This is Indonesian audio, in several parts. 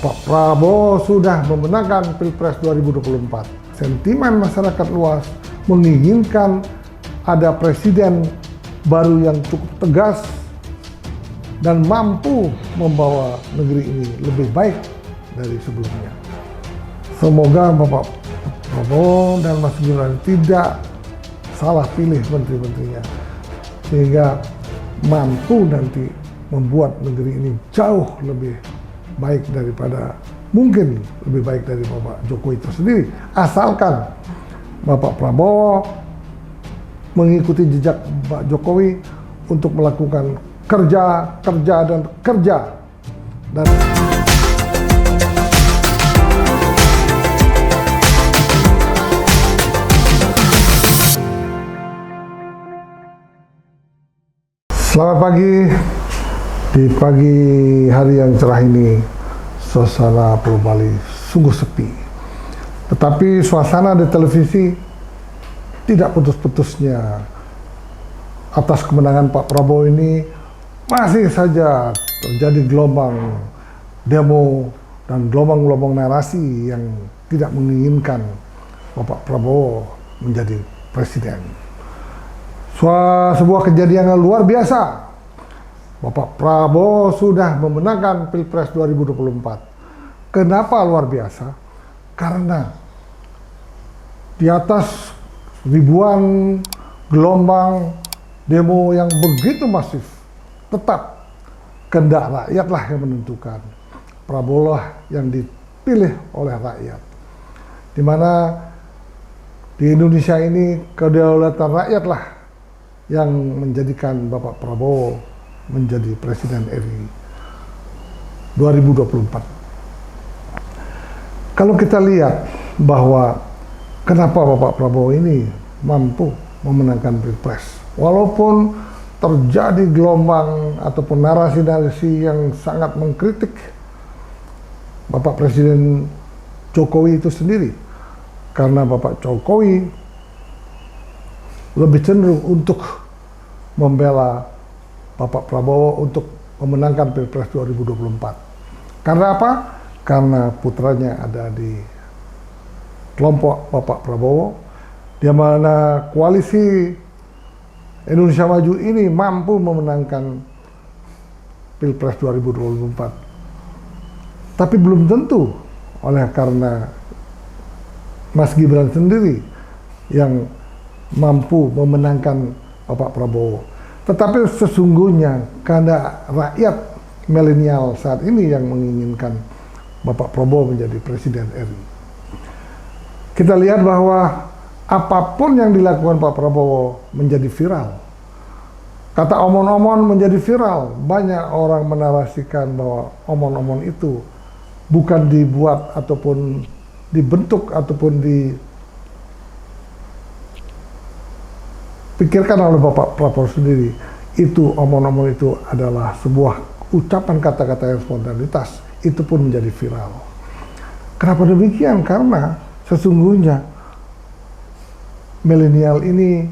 Bapak Prabowo sudah memenangkan Pilpres 2024. Sentimen masyarakat luas menginginkan ada presiden baru yang cukup tegas dan mampu membawa negeri ini lebih baik dari sebelumnya. Semoga Bapak Prabowo dan Mas Gibran tidak salah pilih menteri-menterinya, sehingga mampu nanti membuat negeri ini jauh lebih baik daripada, mungkin lebih baik dari Bapak Jokowi itu sendiri, asalkan Bapak Prabowo mengikuti jejak Pak Jokowi untuk melakukan kerja dan kerja. Dan selamat pagi. Di pagi hari yang cerah ini, suasana Pulau Bali sungguh sepi. Tetapi suasana di televisi tidak putus-putusnya atas kemenangan Pak Prabowo ini masih saja terjadi gelombang demo dan gelombang-gelombang narasi yang tidak menginginkan Bapak Prabowo menjadi presiden. Sebuah kejadian yang luar biasa. Bapak Prabowo sudah memenangkan Pilpres 2024. Kenapa luar biasa? Karena di atas ribuan gelombang demo yang begitu masif, tetap kehendak rakyatlah yang menentukan. Prabowo lah yang dipilih oleh rakyat. Di mana di Indonesia ini kedaulatan rakyatlah yang menjadikan Bapak Prabowo menjadi Presiden RI 2024. Kalau kita lihat bahwa kenapa Bapak Prabowo ini mampu memenangkan Pilpres, walaupun terjadi gelombang ataupun narasi-narasi yang sangat mengkritik Bapak Presiden Jokowi itu sendiri, karena Bapak Jokowi lebih cenderung untuk membela Bapak Prabowo untuk memenangkan Pilpres 2024. Karena apa? Karena putranya ada di kelompok Bapak Prabowo, di mana koalisi Indonesia Maju ini mampu memenangkan Pilpres 2024. Tapi belum tentu oleh karena Mas Gibran sendiri yang mampu memenangkan Bapak Prabowo. Tetapi sesungguhnya karena rakyat milenial saat ini yang menginginkan Bapak Prabowo menjadi Presiden RI. Kita lihat bahwa apapun yang dilakukan Pak Prabowo menjadi viral. Kata omon-omon menjadi viral. Banyak orang menarasikan bahwa omon-omon itu bukan dibuat ataupun dibentuk ataupun dipikirkan oleh Bapak Prabowo sendiri. Itu omon-omon itu adalah sebuah ucapan kata-kata yang spontanitas. Itu pun menjadi viral. Kenapa demikian? Karena sesungguhnya milenial ini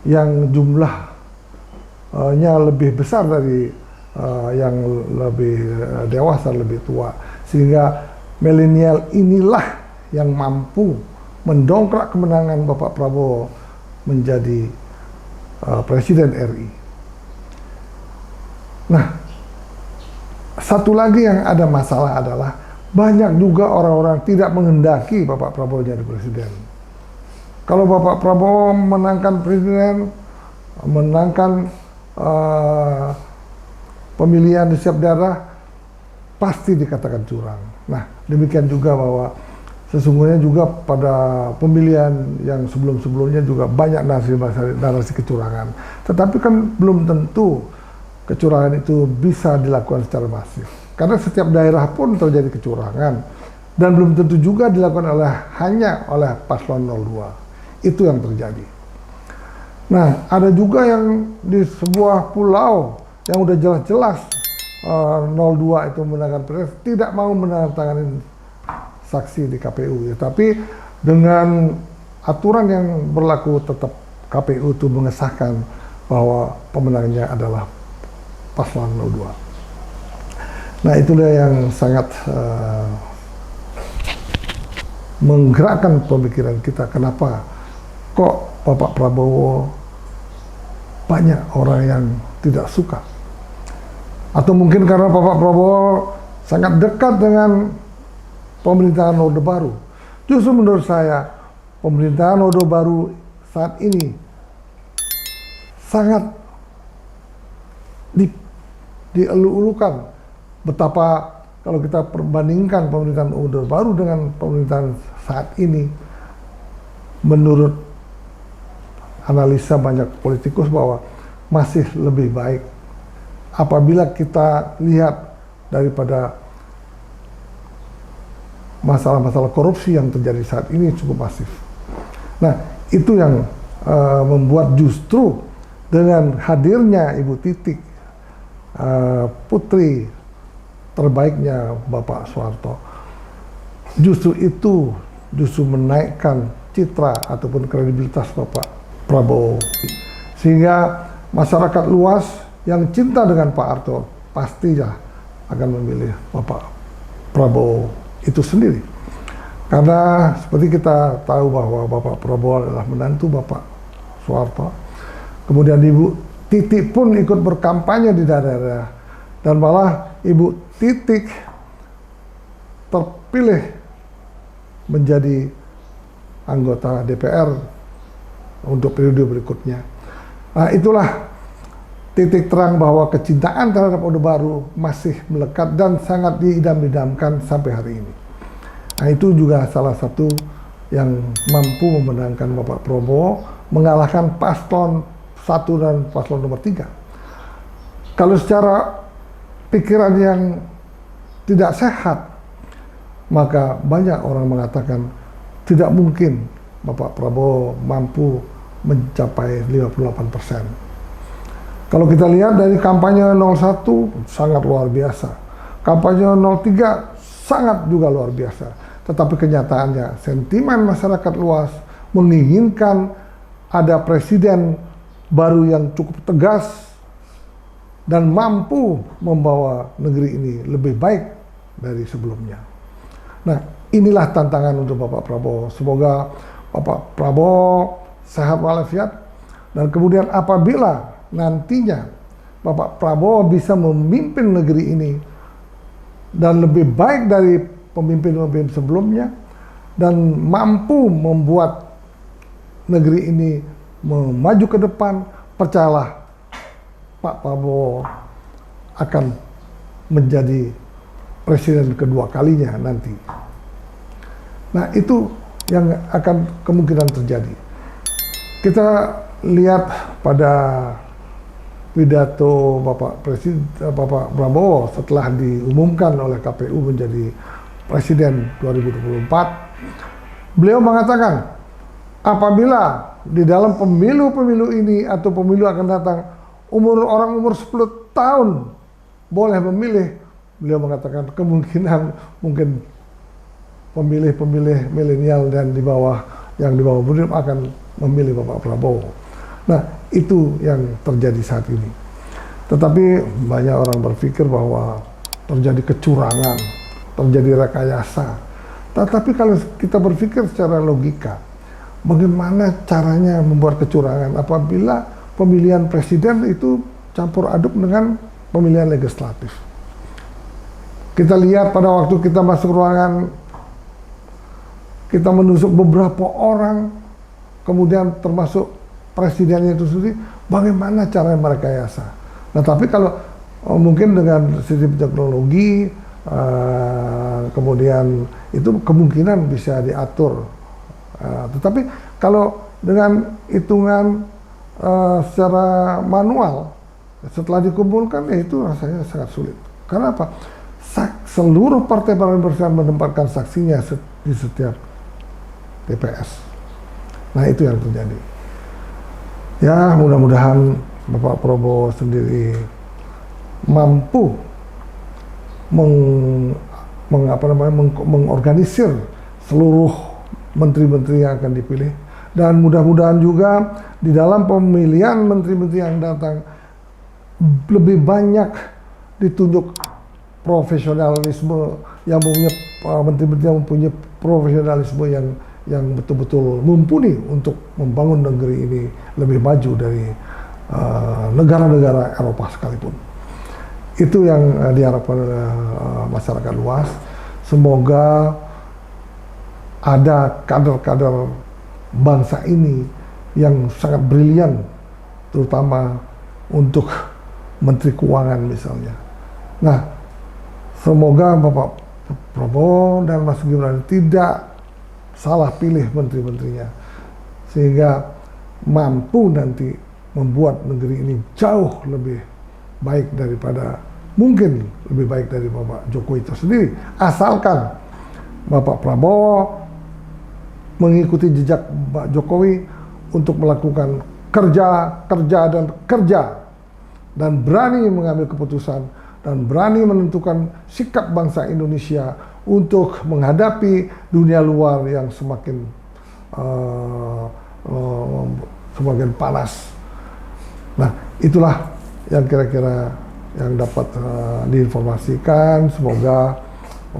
yang jumlahnya lebih besar dari yang lebih dewasa, lebih tua, sehingga milenial inilah yang mampu mendongkrak kemenangan Bapak Prabowo menjadi Presiden RI. Nah, satu lagi yang ada masalah adalah banyak juga orang-orang tidak menghendaki Bapak Prabowo jadi presiden. Kalau Bapak Prabowo menangkan presiden, menangkan pemilihan di setiap daerah, pasti dikatakan curang. Nah, demikian juga bahwa sesungguhnya juga pada pemilihan yang sebelum-sebelumnya juga banyak narasi kecurangan. Tetapi kan belum tentu kecurangan itu bisa dilakukan secara masif. Karena setiap daerah pun terjadi kecurangan. Dan belum tentu juga dilakukan hanya oleh paslon 02. Itu yang terjadi. Nah, ada juga yang di sebuah pulau yang udah jelas-jelas 02 itu menangkan Pilpres tidak mau menandatangani saksi di KPU ya, tapi dengan aturan yang berlaku tetap KPU itu mengesahkan bahwa pemenangnya adalah paslon 02. Nah, itulah yang sangat menggerakkan pemikiran kita. Kenapa kok Bapak Prabowo banyak orang yang tidak suka? Atau mungkin karena Bapak Prabowo sangat dekat dengan pemerintahan Orde Baru. Justru menurut saya, pemerintahan Orde Baru saat ini sangat dielu-elukan. Betapa kalau kita perbandingkan pemerintahan Orde Baru dengan pemerintahan saat ini, menurut analisa banyak politikus bahwa masih lebih baik apabila kita lihat daripada masalah-masalah korupsi yang terjadi saat ini cukup masif. Nah, itu yang membuat justru dengan hadirnya Ibu Titik, putri terbaiknya Bapak Soeharto, justru menaikkan citra ataupun kredibilitas Bapak Prabowo, sehingga masyarakat luas yang cinta dengan Pak Harto pastinya akan memilih Bapak Prabowo itu sendiri. Karena seperti kita tahu bahwa Bapak Prabowo adalah menantu Bapak Soeharto, kemudian Ibu Titik pun ikut berkampanye di daerah-daerah, dan malah Ibu Titik terpilih menjadi anggota DPR untuk periode berikutnya. Nah, itulah titik terang bahwa kecintaan terhadap Orde Baru masih melekat dan sangat diidam-idamkan sampai hari ini. Nah, itu juga salah satu yang mampu memenangkan Bapak Prabowo, mengalahkan paslon 1 dan paslon nomor 3. Kalau secara pikiran yang tidak sehat, maka banyak orang mengatakan tidak mungkin Bapak Prabowo mampu mencapai 58%. Kalau kita lihat dari kampanye 01 sangat luar biasa, kampanye 03 sangat juga luar biasa, tetapi kenyataannya sentimen masyarakat luas menginginkan ada presiden baru yang cukup tegas dan mampu membawa negeri ini lebih baik dari sebelumnya. Nah, inilah tantangan untuk Bapak Prabowo. Semoga Bapak Prabowo sehat walafiat, dan kemudian apabila nantinya Bapak Prabowo bisa memimpin negeri ini dan lebih baik dari pemimpin-pemimpin sebelumnya dan mampu membuat negeri ini maju ke depan, percayalah Pak Prabowo akan menjadi presiden kedua kalinya nanti. Nah, itu yang akan kemungkinan terjadi. Kita lihat pada pidato Bapak Prabowo setelah diumumkan oleh KPU menjadi presiden 2024, beliau mengatakan apabila di dalam pemilu-pemilu ini atau pemilu akan datang orang umur 10 tahun boleh memilih, beliau mengatakan kemungkinan mungkin pemilih-pemilih milenial dan di bawah umur akan memilih Bapak Prabowo. Nah, itu yang terjadi saat ini. Tetapi banyak orang berpikir bahwa terjadi kecurangan, terjadi rekayasa. Tetapi kalau kita berpikir secara logika, bagaimana caranya membuat kecurangan apabila pemilihan presiden itu campur aduk dengan pemilihan legislatif? Kita lihat pada waktu kita masuk ruangan, kita menusuk beberapa orang, kemudian termasuk presidennya itu sendiri, bagaimana caranya merekayasa. Nah, tapi kalau mungkin dengan sistem teknologi, kemudian itu kemungkinan bisa diatur. Tetapi kalau dengan hitungan secara manual, setelah dikumpulkan, ya itu rasanya sangat sulit. Karena apa? Seluruh partai berusaha menempatkan saksinya di setiap TPS. Nah, itu yang terjadi. Ya, mudah-mudahan Bapak Prabowo sendiri mampu mengorganisir seluruh menteri-menteri yang akan dipilih, dan mudah-mudahan juga di dalam pemilihan menteri-menteri yang datang lebih banyak ditunjuk profesionalisme, yang punya menteri-menteri yang mempunyai profesionalisme yang betul-betul mumpuni untuk membangun negeri ini lebih maju dari negara-negara Eropa sekalipun. Itu yang diharapkan oleh masyarakat luas. Semoga ada kader-kader bangsa ini yang sangat brilian, terutama untuk Menteri Keuangan misalnya. Nah, semoga Bapak Prabowo dan Mas Gibran tidak salah pilih menteri-menterinya, sehingga mampu nanti membuat negeri ini jauh lebih baik daripada, mungkin lebih baik dari Bapak Jokowi itu sendiri, asalkan Bapak Prabowo mengikuti jejak Pak Jokowi untuk melakukan kerja dan berani mengambil keputusan dan berani menentukan sikap bangsa Indonesia untuk menghadapi dunia luar yang semakin panas. Nah, itulah yang kira-kira yang dapat diinformasikan. Semoga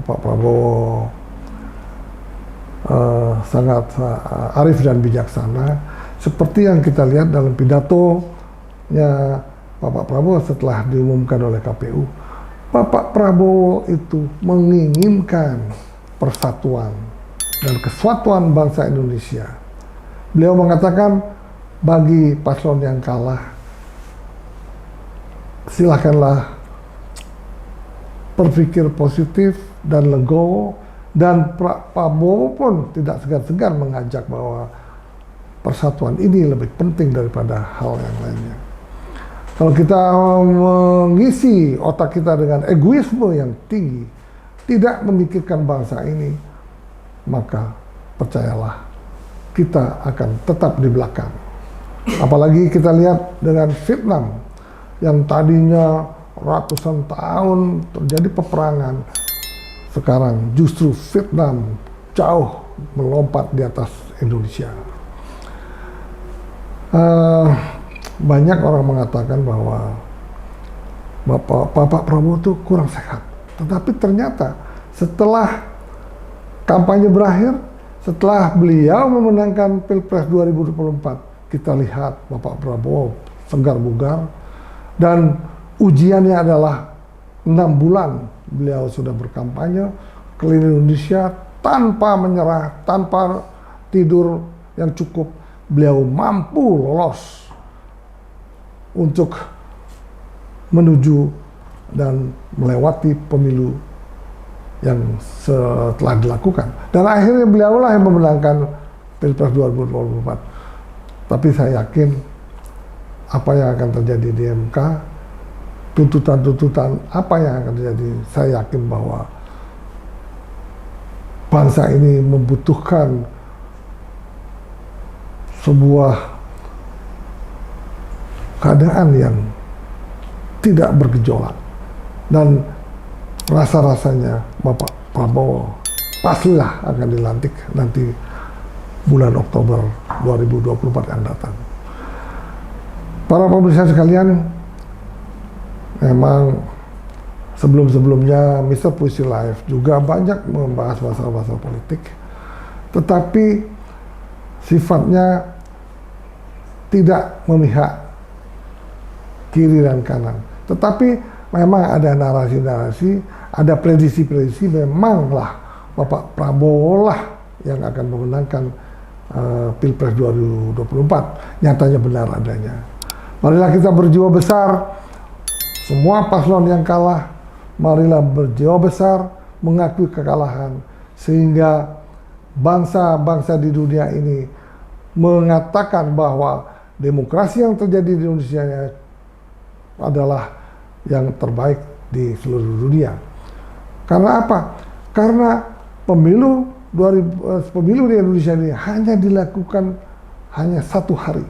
Bapak Prabowo sangat arif dan bijaksana, seperti yang kita lihat dalam pidatonya Bapak Prabowo setelah diumumkan oleh KPU. Bapak Prabowo itu menginginkan persatuan dan kesatuan bangsa Indonesia. Beliau mengatakan, bagi paslon yang kalah, silakanlah berpikir positif dan legowo. Dan Pak Prabowo pun tidak segan-segan mengajak bahwa persatuan ini lebih penting daripada hal yang lainnya. Kalau kita mengisi otak kita dengan egoisme yang tinggi, tidak memikirkan bangsa ini, maka percayalah, kita akan tetap di belakang. Apalagi kita lihat dengan Vietnam, yang tadinya ratusan tahun terjadi peperangan, sekarang justru Vietnam jauh melompat di atas Indonesia. Banyak orang mengatakan bahwa Bapak Prabowo itu kurang sehat. Tetapi ternyata setelah kampanye berakhir, setelah beliau memenangkan Pilpres 2024, kita lihat Bapak Prabowo segar bugar, dan ujiannya adalah 6 bulan beliau sudah berkampanye keliling Indonesia tanpa menyerah, tanpa tidur yang cukup. Beliau mampu lolos untuk menuju dan melewati pemilu yang setelah dilakukan. Dan akhirnya beliaulah yang memenangkan Pilpres 2024. Tapi saya yakin apa yang akan terjadi di MK, tuntutan-tuntutan apa yang akan terjadi, saya yakin bahwa bangsa ini membutuhkan sebuah keadaan yang tidak bergejolak, dan rasa-rasanya Bapak Prabowo pastilah akan dilantik nanti bulan Oktober 2024 yang datang. Para pemirsa sekalian, memang sebelum-sebelumnya Mr. Puisi Live juga banyak membahas masalah-masalah politik, tetapi sifatnya tidak memihak kiri dan kanan. Tetapi memang ada narasi-narasi, ada prediksi-prediksi, memanglah Bapak Prabowo lah yang akan memenangkan Pilpres 2024. Nyatanya benar adanya. Marilah kita berjiwa besar. Semua paslon yang kalah, marilah berjiwa besar, mengakui kekalahan, sehingga bangsa-bangsa di dunia ini mengatakan bahwa demokrasi yang terjadi di Indonesia adalah yang terbaik di seluruh dunia. Karena apa? Karena pemilu di Indonesia ini hanya dilakukan hanya 1 hari.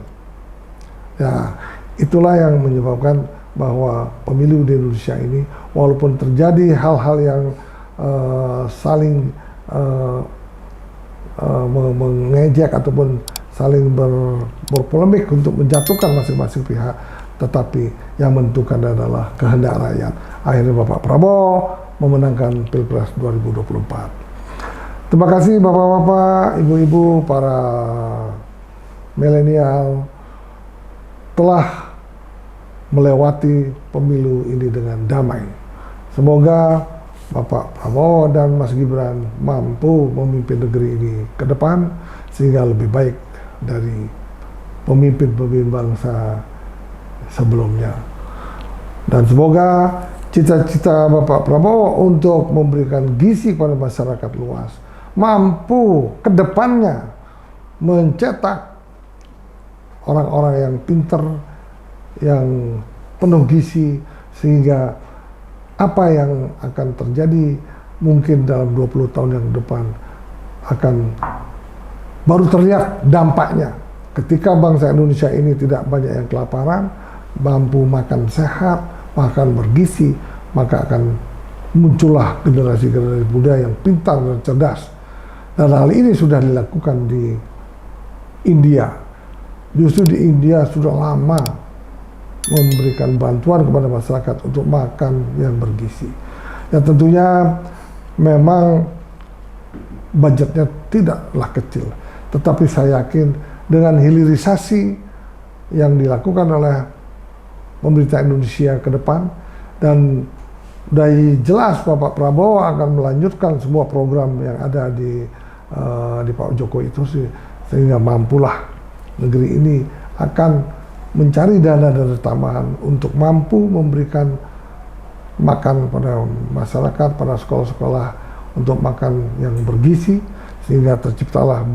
Ya, itulah yang menyebabkan bahwa pemilu di Indonesia ini, walaupun terjadi hal-hal yang saling mengejek ataupun saling berpolemik untuk menjatuhkan masing-masing pihak, tetapi yang menentukan adalah kehendak rakyat. Akhirnya Bapak Prabowo memenangkan Pilpres 2024. Terima kasih Bapak-bapak, Ibu-ibu, para milenial telah melewati pemilu ini dengan damai. Semoga Bapak Prabowo dan Mas Gibran mampu memimpin negeri ini ke depan sehingga lebih baik dari pemimpin-pemimpin bangsa sebelumnya. Dan semoga cita-cita Bapak Prabowo untuk memberikan gizi kepada masyarakat luas mampu ke depannya mencetak orang-orang yang pinter, yang penuh gizi, sehingga apa yang akan terjadi mungkin dalam 20 tahun yang depan akan baru terlihat dampaknya. Ketika bangsa Indonesia ini tidak banyak yang kelaparan, mampu makan sehat, makan bergizi, maka akan muncullah generasi-generasi muda yang pintar dan cerdas. Dan hal ini sudah dilakukan di India. Justru di India sudah lama memberikan bantuan kepada masyarakat untuk makan yang bergizi. Dan tentunya memang budgetnya tidaklah kecil. Tetapi saya yakin dengan hilirisasi yang dilakukan oleh pemerintah Indonesia ke depan, dan dari jelas Bapak Prabowo akan melanjutkan semua program yang ada di Pak Jokowi itu, sehingga mampulah negeri ini akan mencari dana dari tambahan untuk mampu memberikan makan pada masyarakat, pada sekolah-sekolah untuk makan yang bergizi, sehingga terciptalah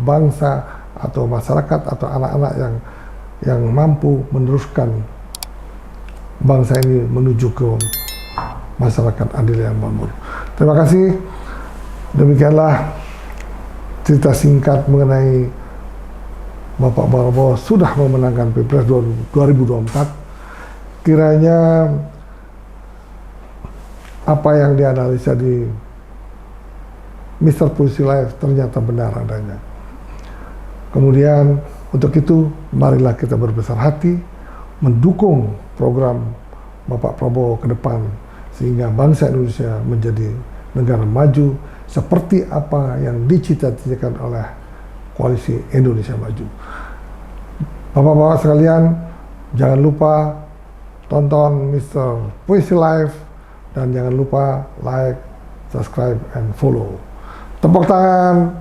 bangsa atau masyarakat atau anak-anak yang mampu meneruskan bangsa ini menuju ke masyarakat adil yang makmur. Terima kasih. Demikianlah cerita singkat mengenai Bapak Prabowo sudah memenangkan Pilpres 2024. Kiranya apa yang dianalisa di Mr. Puisi Live ternyata benar adanya. Kemudian untuk itu marilah kita berbesar hati mendukung program Bapak Prabowo ke depan sehingga bangsa Indonesia menjadi negara maju seperti apa yang dicita-citakan oleh Koalisi Indonesia Maju. Bapak-bapak sekalian, jangan lupa tonton Mr. Puisi Live dan jangan lupa like, subscribe, and follow. Tepuk tangan